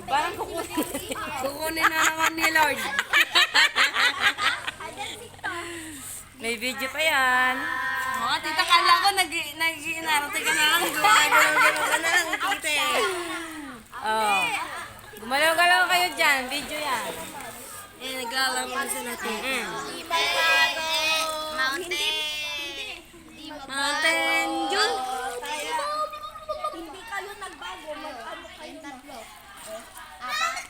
Parang kukunin na naman ni Lord. May video pa yan. Mga tita, kala ko nag-inarate ka na lang. Gumagalaw-galaw ka na lang, tita. Oh. Gumalaw-galaw kayo dyan. Video yan. Eh, nag-aalaman sa natin. Mountain Dew. Hindi kayo nagbago, mag-ano kayo tatlo. Apat.